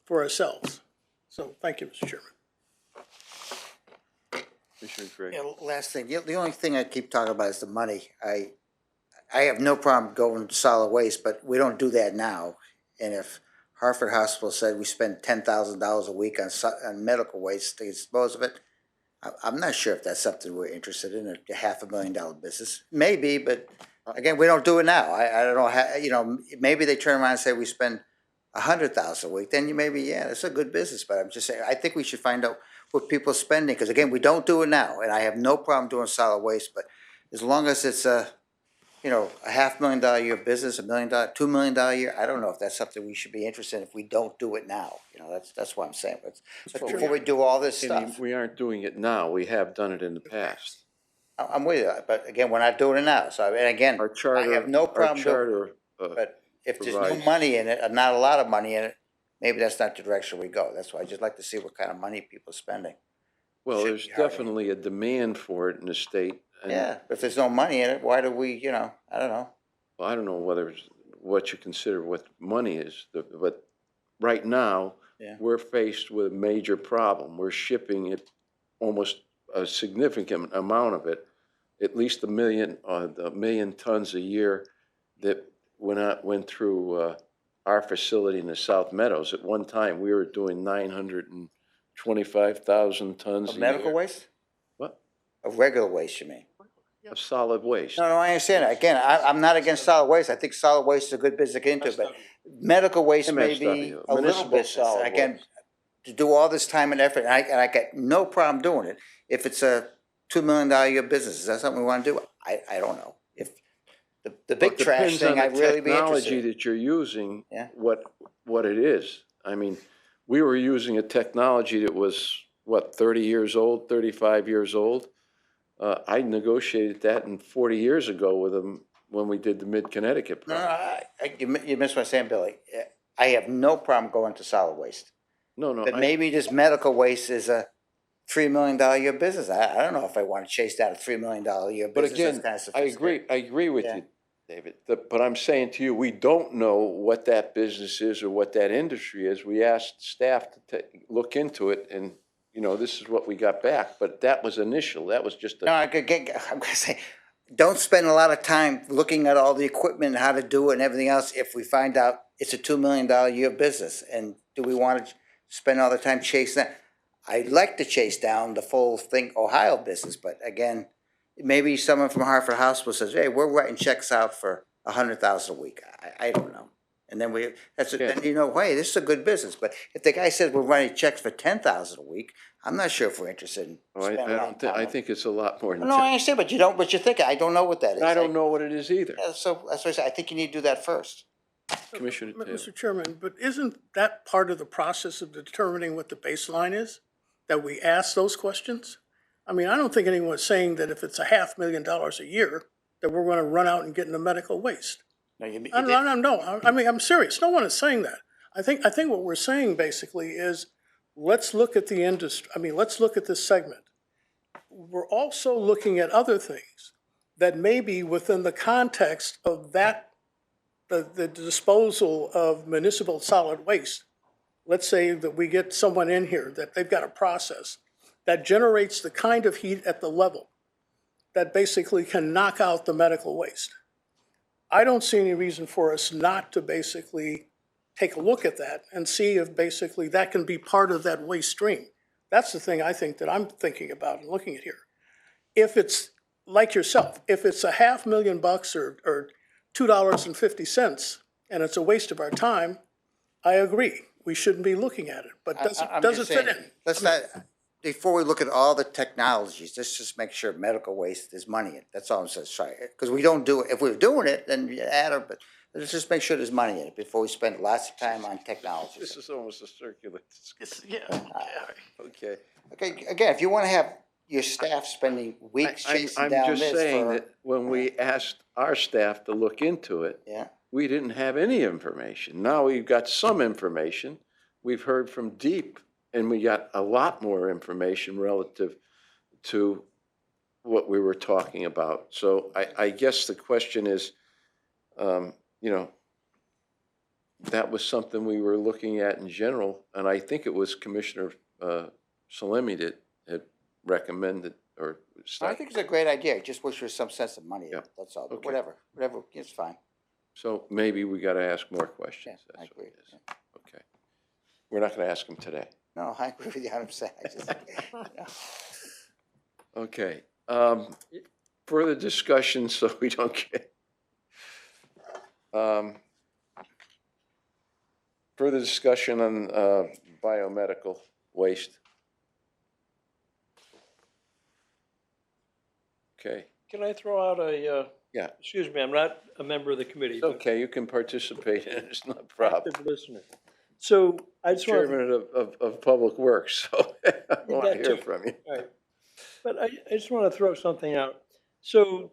for ourselves. So thank you, Mr. Chairman. Commissioner Gray. Last thing, the only thing I keep talking about is the money. I have no problem going to solid waste, but we don't do that now. And if Hartford Hospital said we spend $10,000 a week on medical waste to dispose of it, I'm not sure if that's something we're interested in, a $500,000 business. Maybe, but again, we don't do it now. I don't know how, maybe they turn around and say we spend $100,000 a week, then maybe, it's a good business. But I'm just saying, I think we should find out what people are spending, because again, we don't do it now, and I have no problem doing solid waste, but as long as it's a $500,000 a year business, $1 million, $2 million a year, I don't know if that's something we should be interested in if we don't do it now. That's what I'm saying. But before we do all this stuff, We aren't doing it now. We have done it in the past. I'm with you. But again, we're not doing it now. So and again, Our charter, I have no problem doing it. But if there's no provides- money in it, or not a lot of money in it, maybe that's not the direction we go. That's why I just like to see what kind of money people are spending. Well, should there's be higher. definitely a demand for it in the state. and- Yeah, but if there's no money in it, why do we, I don't know. Well, I don't know what you consider what money is, but right now, Yeah. we're faced with a major problem. We're shipping it, almost a significant amount of it, at least a million tons a year that went through our facility in the South Meadows. At one time, we were doing 925,000 tons a Of year. medical waste? What? Of regular waste, you mean? Of solid waste. No, I understand that. Again, I'm not against solid waste. I think solid waste is a good business to get into, but medical waste may be MSW, a little municipal business. solid Again, waste. to do all this time and effort, and I got no problem doing it. If it's a $2 million a year business, is that something we want to do? I don't know. If the big Well, it trash depends on thing, I'd the really be technology interested. that you're using, Yeah. what it is. I mean, we were using a technology that was, 30 years old, 35 years old? I negotiated that 40 years ago with them when we did the Mid-Connecticut No, project. you missed what I'm saying, Billy. I have no problem going to solid waste. No, But maybe this medical waste is a $3 million a year business. I don't know if I want to chase down a $3 million a year But business. again, That's kinda I sophisticated. agree with Yeah. you, David. But I'm saying to you, we don't know what that business is or what that industry is. We asked staff to look into it, and, this is what we got back. But that was initial. That was just No, I'm gonna say, don't spend a lot of time looking at all the equipment and how to do it and everything else if we find out it's a $2 million a year business. And do we want to spend all the time chasing that? I'd like to chase down the full thing, Ohio business, but again, maybe someone from Hartford Hospital says, hey, we're writing checks out for $100,000 a week. I don't know. And then then hey, this is a good business. But if the guy says we're writing checks for $10,000 a week, I'm not sure if we're interested in spending a lot of time. I think it's a lot more than No, I 10. understand, but you think, I don't know what that is. I don't know what it is either, Yeah, so that's why I said, I think you need to do that first. Commissioner Taylor. Mr. Chairman, but isn't that part of the process of determining what the baseline is? That we ask those questions? I mean, I don't think anyone's saying that if it's a $500,000 a year, that we're gonna run out and get into medical waste. No, you did. No, I mean, I'm serious. No one is saying that. I think what we're saying basically is, let's look at the industry, let's look at this segment. We're also looking at other things that may be within the context of that, the disposal of municipal solid waste. Let's say that we get someone in here, that they've got a process that generates the kind of heat at the level that basically can knock out the medical waste. I don't see any reason for us not to basically take a look at that and see if basically that can be part of that waste stream. That's the thing I think that I'm thinking about and looking at here. If it's like yourself, if it's $500,000 or $2.50 and it's a waste of our time, I agree. We shouldn't be looking at it, but I'm does it just fit saying, in? let's not, before we look at all the technologies, let's just make sure medical waste is money in it. That's all I'm saying, sorry. Because we don't do it, if we're doing it, then you add it, but let's just make sure there's money in it before we spend lots of time on technology. This is almost a circular discussion. Yeah. Okay. Okay, again, if you want to have your staff spending weeks chasing I'm down just this saying for, that when we asked our staff to look into it, yeah, we didn't have any information. Now we've got some information. We've heard from Deep, and we got a lot more information relative to what we were talking about. So I guess the question is, you know, that was something we were looking at in general, and I think it was Commissioner Salemi that had recommended or I think it's a great idea. Just wish there was some sense of money in Yeah. it, that's all. But Okay. whatever, it's fine. So maybe we got to ask more Yeah, questions. I That's what agree. it is. Okay. We're not going to ask them today. No, I agree with you 100%. I just, Okay. Further discussion so we don't get. Further discussion on biomedical waste. Okay. Can I throw out a, Yeah. excuse me, I'm not a member of the committee. It's but okay. You can participate in it. It's not a problem. active listener. So I just want to, Chairman of Public Works, so I want to That hear too. from you. all right. But I just want to throw something out. So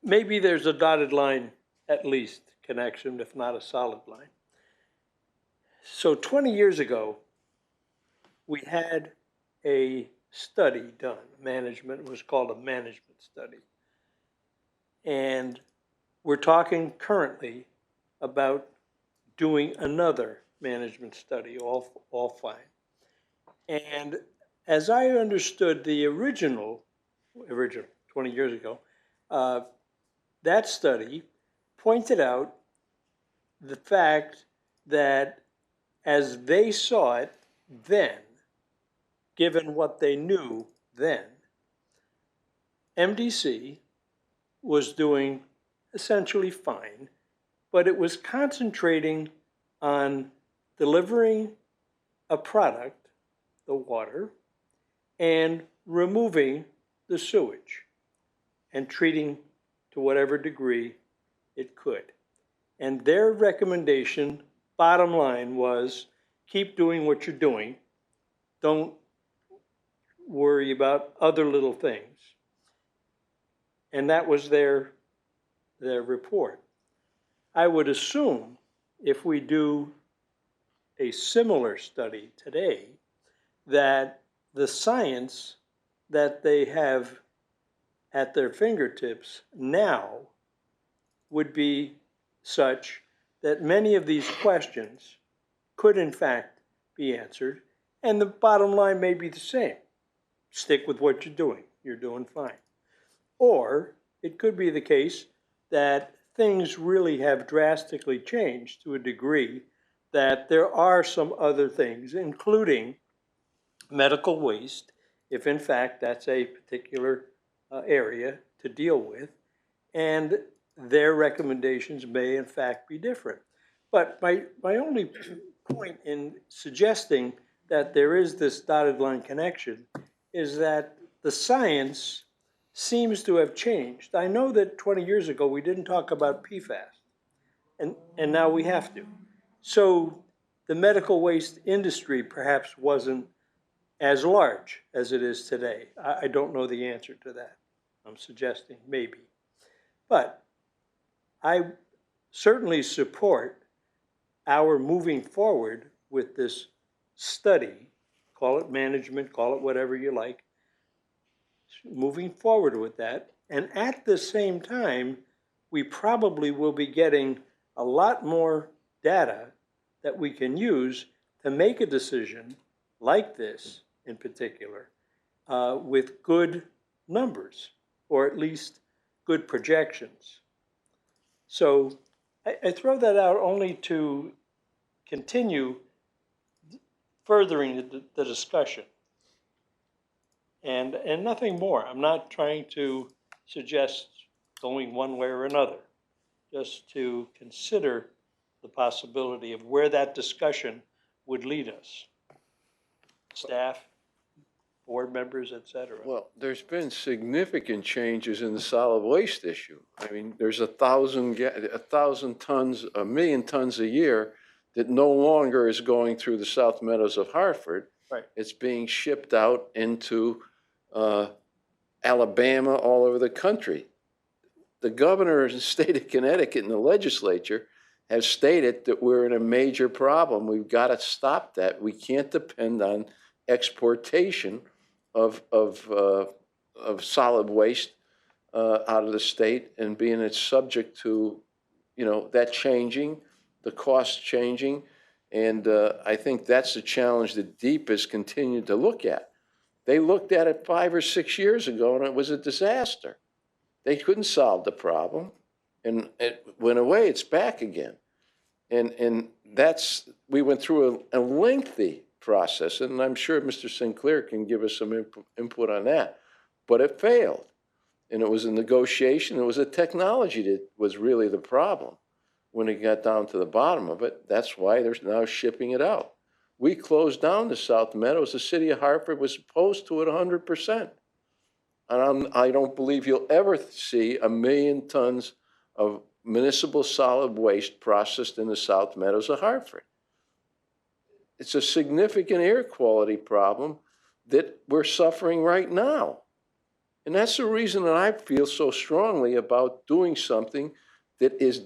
maybe there's a dotted line, at least, connection, if not a solid line. So 20 years ago, we had a study done, management, it was called a management study. And we're talking currently about doing another management study, all fine. And as I understood the original 20 years ago, that study pointed out the fact that as they saw it then, given what they knew then, MDC was doing essentially fine, but it was concentrating on delivering a product, the water, and removing the sewage and treating to whatever degree it could. And their recommendation, bottom line, was keep doing what you're doing. Don't worry about other little things. And that was their report. I would assume if we do a similar study today, that the science that they have at their fingertips now would be such that many of these questions could in fact be answered, and the bottom line may be the same. Stick with what you're doing. You're doing fine. Or it could be the case that things really have drastically changed to a degree that there are some other things, including medical waste, if in fact that's a particular area to deal with, and their recommendations may in fact be different. But my only point in suggesting that there is this dotted line connection is that the science seems to have changed. I know that 20 years ago we didn't talk about PFAS, and now we have to. So the medical waste industry perhaps wasn't as large as it is today. I don't know the answer to that. I'm suggesting maybe. But I certainly support our moving forward with this study, call it management, call it whatever you like, moving forward with that. And at the same time, we probably will be getting a lot more data that we can use to make a decision like this in particular with good numbers, or at least good projections. So I throw that out only to continue furthering the discussion. And nothing more. I'm not trying to suggest going one way or another, just to consider the possibility of where that discussion would lead us. Staff, board members, et cetera. Well, there's been significant changes in the solid waste issue. I mean, there's 1,000 tons, 1,000,000 tons a year that no longer is going through the South Meadows of Hartford. Right. It's being shipped out into Alabama, all over the country. The governor of the state of Connecticut and the legislature have stated that we're in a major problem. We've got to stop that. We can't depend on exportation of solid waste out of the state, and being it's subject to, you know, that changing, the cost changing. And I think that's the challenge that DEEP has continued to look at. They looked at it 5 or 6 years ago, and it was a disaster. They couldn't solve the problem, and it went away. It's back again. And that's, we went through a lengthy process, and I'm sure Mr. Sinclair can give us some input on that, but it failed. And it was a negotiation. It was a technology that was really the problem when it got down to the bottom of it. That's why they're now shipping it out. We closed down the South Meadows. The city of Hartford was opposed to it 100%. And I don't believe you'll ever see 1,000,000 tons of municipal solid waste processed in the South Meadows of Hartford. It's a significant air quality problem that we're suffering right now. And that's the reason that I feel so strongly about doing something that is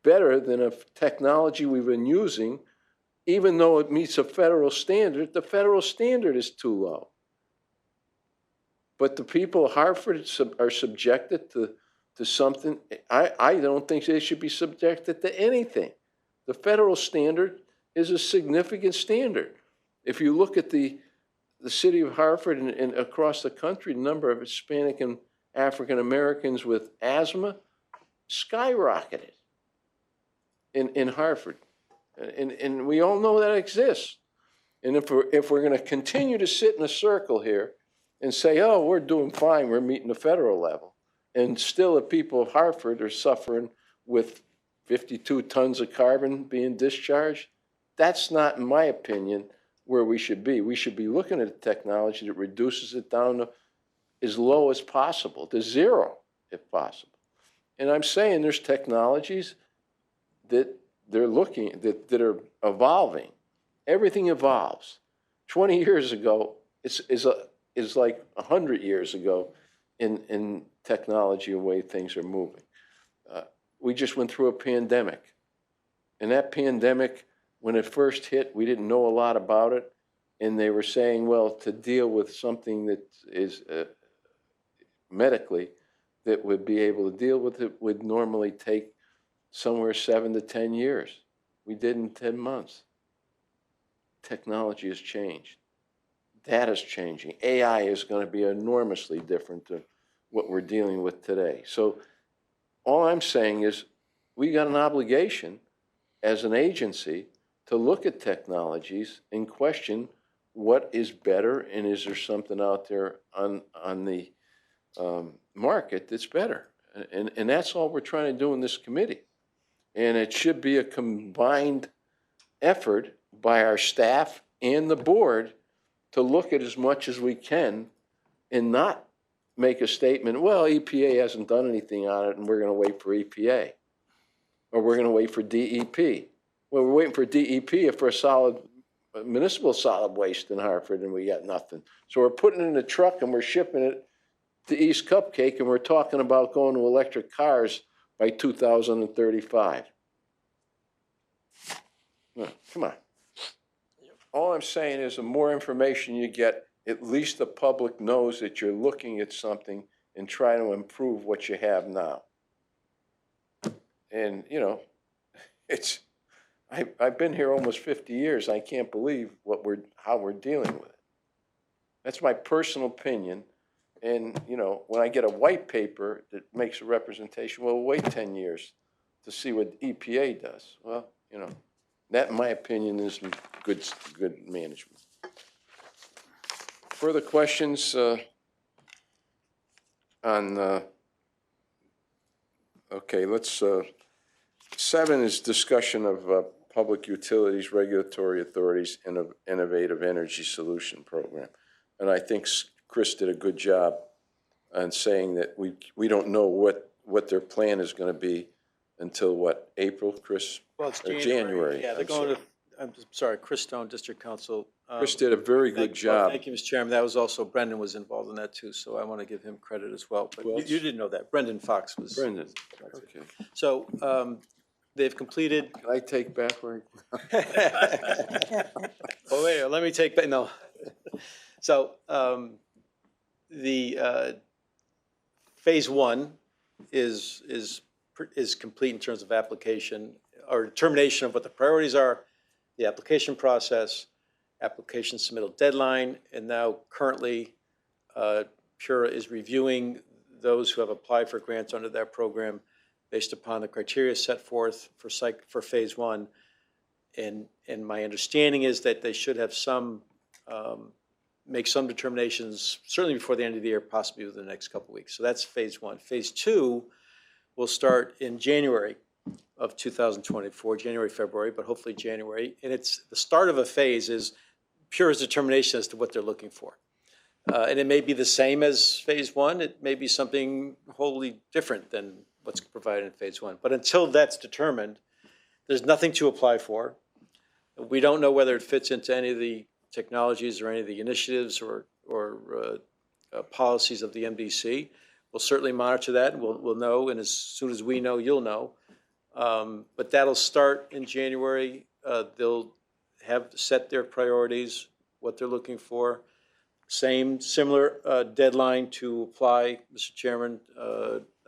better than a technology we've been using. Even though it meets a federal standard, the federal standard is too low. But the people of Hartford are subjected to something. I don't think they should be subjected to anything. The federal standard is a significant standard. If you look at the city of Hartford and across the country, the number of Hispanic and African Americans with asthma skyrocketed in Hartford. And we all know that exists. And if we're going to continue to sit in a circle here and say, oh, we're doing fine, we're meeting the federal level, and still the people of Hartford are suffering with 52 tons of carbon being discharged, that's not, in my opinion, where we should be. We should be looking at a technology that reduces it down to as low as possible, to zero, if possible. And I'm saying there's technologies that they're looking, that are evolving. Everything evolves. 20 years ago is like 100 years ago in technology and the way things are moving. We just went through a pandemic. And that pandemic, when it first hit, we didn't know a lot about it. And they were saying, well, to deal with something that is medically, that would be able to deal with it would normally take somewhere 7 to 10 years. We did in 10 months. Technology has changed. Data's changing. AI is going to be enormously different to what we're dealing with today. So all I'm saying is we got an obligation as an agency to look at technologies and question what is better, and is there something out there on the market that's better. And that's all we're trying to do in this committee. And it should be a combined effort by our staff and the board to look at as much as we can and not make a statement, well, EPA hasn't done anything on it and we're going to wait for EPA. Or we're going to wait for DEP. Well, we're waiting for DEP for a municipal solid waste in Hartford, and we got nothing. So we're putting it in a truck and we're shipping it to East Cupcake, and we're talking about going to electric cars by 2035. No, come on. All I'm saying is the more information you get, at least the public knows that you're looking at something and trying to improve what you have now. And, you know, I've been here almost 50 years. I can't believe how we're dealing with it. That's my personal opinion. And, you know, when I get a white paper that makes a representation, well, wait 10 years to see what EPA does. Well, you know, that, in my opinion, is good management. Further questions on, okay, let's, 7 is discussion of Public Utilities Regulatory Authorities Innovative Energy Solution Program. And I think Chris did a good job on saying that we don't know what their plan is going to be until what, April, Chris? Well, it's Or January. Yeah, they're I'm going sorry. to, I'm sorry, Chris Stone, District Council. Chris did a very good job. Thank you, Mr. Chairman. That was also, Brendan was involved in that too, so I want to give him credit as well. But Well, you didn't know that. Brendan Fox was. Brendan, okay. So they've completed. Can I take back where? Oh, wait, let me take that, no. So the phase 1 is complete in terms of application or determination of what the priorities are, the application process, application submittal deadline, and now currently Pura is reviewing those who have applied for grants under that program based upon the criteria set forth for phase 1. And my understanding is that they should have some, make some determinations, certainly before the end of the year, possibly within the next couple of weeks. So that's phase 1. Phase 2 will start in January of 2024, January, February, but hopefully January. And it's the start of a phase is Pura's determination as to what they're looking for. And it may be the same as phase 1. It may be something wholly different than what's provided in phase 1. But until that's determined, there's nothing to apply for. We don't know whether it fits into any of the technologies or any of the initiatives or policies of the MDC. We'll certainly monitor that, and we'll know, and as soon as we know, you'll know. But that'll start in January. They'll have set their priorities, what they're looking for. Similar deadline to apply, Mr. Chairman.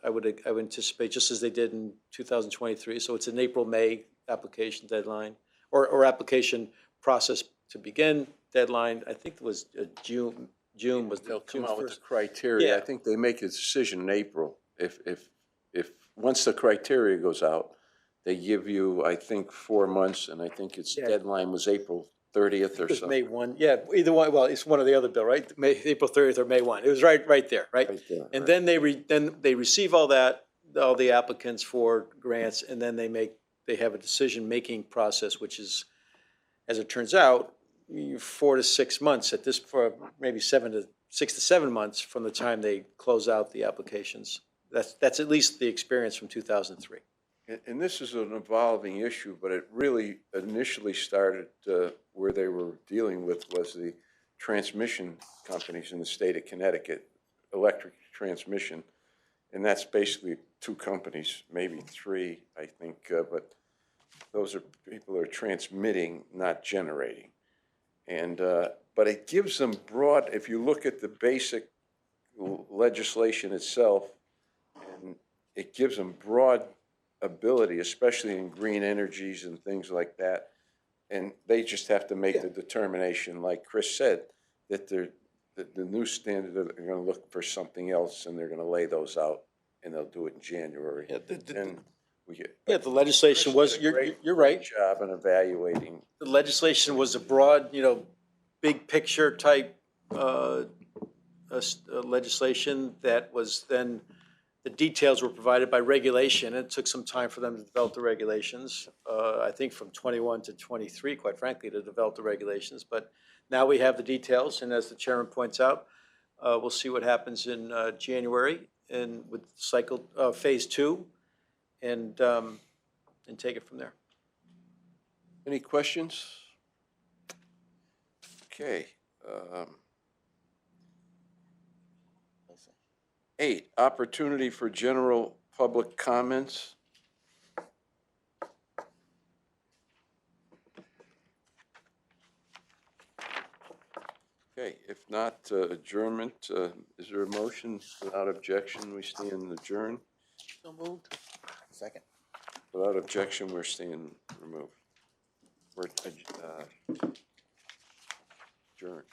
I would anticipate, just as they did in 2023. So it's an April-May application deadline, or application process to begin deadline. I think it was June. June was They'll come June out with 1st. the criteria. Yeah. I think they make a decision in April. If once the criteria goes out, they give you, I think, 4 months, and I think its Yeah. deadline was April 30th or It was something. May 1, yeah, either one, well, it's one or the other, Bill, right? April 30th or May 1. It was right there, right? Right there, And right. then they receive all the applicants for grants, and then they have a decision-making process, which is, as it turns out, 4 to 6 months at this, for maybe 6 to 7 months from the time they close out the applications. That's at least the experience from 2003. And this is an evolving issue, but it really initially started where they were dealing with was the transmission companies in the state of Connecticut, electric transmission. And that's basically 2 companies, maybe 3, I think, but those are people who are transmitting, not generating. And, but it gives them broad, if you look at the basic legislation itself, and it gives them broad ability, especially in green energies and things like that. And they just have to make the determination, like Chris said, that the new standard, they're going to look for something else, and they're going to lay those out, and they'll do it in January. Yeah, And we get. Yeah, the legislation was, Chris did a great you're right. job in evaluating. The legislation was a broad, big picture type legislation that was then, the details were provided by regulation. It took some time for them to develop the regulations, I think from 21 to 23, quite frankly, to develop the regulations. But now we have the details, and as the chairman points out, we'll see what happens in January and with phase 2, and take it from there. Any questions? Okay. 8, opportunity for general public comments. Okay, if not, adjournment, is there a motion? Without objection, we stand adjourned. So moved. Second. Without objection, we're staying removed. We're adjourned.